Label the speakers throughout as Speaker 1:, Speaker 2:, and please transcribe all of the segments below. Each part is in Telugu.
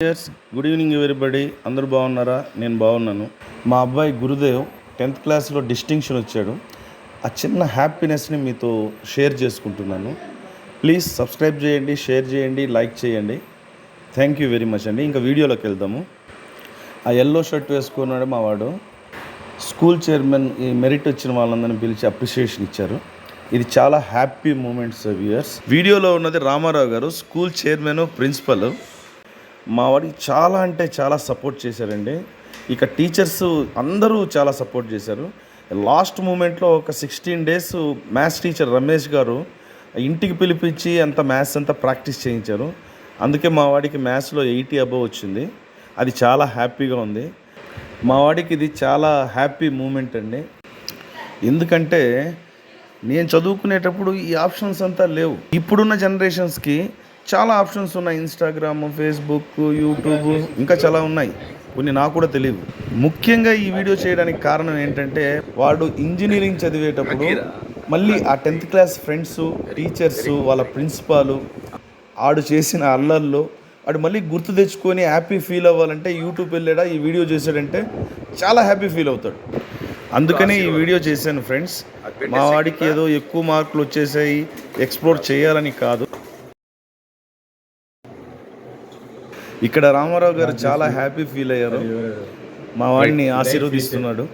Speaker 1: Good evening everybody. అందరూ బాగున్నారా? నేను బాగున్నాను. మా అబ్బాయి గురుదేవ్ 10th క్లాస్లో డిస్టింక్షన్ వచ్చాడు. ఆ చిన్న హ్యాపీనెస్ని మీతో షేర్ చేసుకుంటున్నాను. ప్లీజ్ సబ్స్క్రైబ్ చేయండి, షేర్ చేయండి, లైక్ చేయండి. థ్యాంక్ యూ వెరీ మచ్ అండి. ఇంకా వీడియోలోకి వెళ్దాము. ఆ ఎల్లో షర్ట్ వేసుకున్నాడు మా వాడు. స్కూల్ చైర్మన్ ఈ మెరిట్ వచ్చిన వాళ్ళందరినీ పిలిచి అప్రిషియేషన్ ఇచ్చారు. ఇది చాలా హ్యాపీ మూమెంట్స్ వ్యూయర్స్. వీడియోలో ఉన్నది రామారావు గారు, స్కూల్ చైర్మన్, ప్రిన్సిపల్. మా వాడికి చాలా అంటే చాలా సపోర్ట్ చేశారండి. ఇక టీచర్స్ అందరూ చాలా సపోర్ట్ చేశారు. లాస్ట్ మూమెంట్లో ఒక 16 days మ్యాథ్స్ టీచర్ రమేష్ గారు ఇంటికి పిలిపించి అంత మ్యాథ్స్ అంతా ప్రాక్టీస్ చేయించారు. అందుకే మా వాడికి మ్యాథ్స్లో 80 above వచ్చింది. అది చాలా హ్యాపీగా ఉంది. మా వాడికి ఇది చాలా హ్యాపీ మూమెంట్ అండి. ఎందుకంటే నేను చదువుకునేటప్పుడు ఈ ఆప్షన్స్ అంతా లేవు. ఇప్పుడున్న జనరేషన్స్కి చాలా ఆప్షన్స్ ఉన్నాయి. ఇన్స్టాగ్రామ్, ఫేస్బుక్, యూట్యూబ్, ఇంకా చాలా ఉన్నాయి. కొన్ని నాకు కూడా తెలియదు. ముఖ్యంగా ఈ వీడియో చేయడానికి కారణం ఏంటంటే వాడు ఇంజనీరింగ్ చదివేటప్పుడు మళ్ళీ ఆ 10th క్లాస్ ఫ్రెండ్స్, టీచర్స్, వాళ్ళ ప్రిన్సిపాలు ఆడు చేసిన అల్లర్లో వాడు మళ్ళీ గుర్తు తెచ్చుకొని హ్యాపీ ఫీల్ అవ్వాలంటే యూట్యూబ్ వెళ్ళాడా ఈ వీడియో చేశాడంటే చాలా హ్యాపీ ఫీల్ అవుతాడు. అందుకనే ఈ వీడియో చేశాను ఫ్రెండ్స్. మా వాడికి ఏదో ఎక్కువ మార్కులు వచ్చేసాయి ఎక్స్ప్లోర్ చేయాలని కాదు. ఇక్కడ రామారావు గారు చాలా హ్యాపీ ఫీల్ అయ్యారు. మా వాడిని ఆశీర్వదిస్తున్నాడు.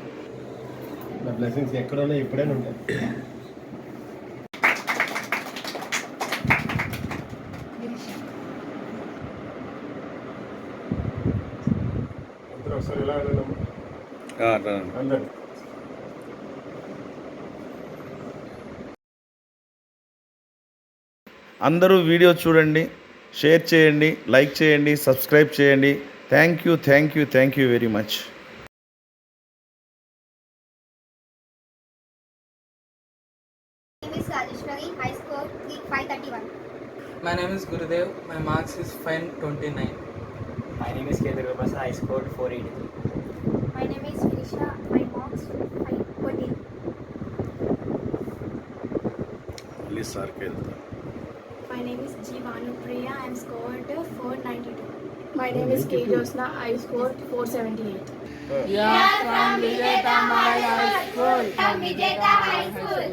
Speaker 1: అందరూ వీడియో చూడండి, షేర్ చేయండి, లైక్ చేయండి, సబ్స్క్రైబ్ చేయండి. Thank you very much.
Speaker 2: My name is Gurudev. My marks is 529.
Speaker 3: My name is Kedar Prasad. I scored 483.
Speaker 4: My name is Finisha. My marks 514.
Speaker 5: My name is Jeevanu Priya. I am scored 492.
Speaker 6: My name is K. Josna. I scored 478.
Speaker 2: Yeah, from Vijayata High School.
Speaker 4: From Vijayata High School.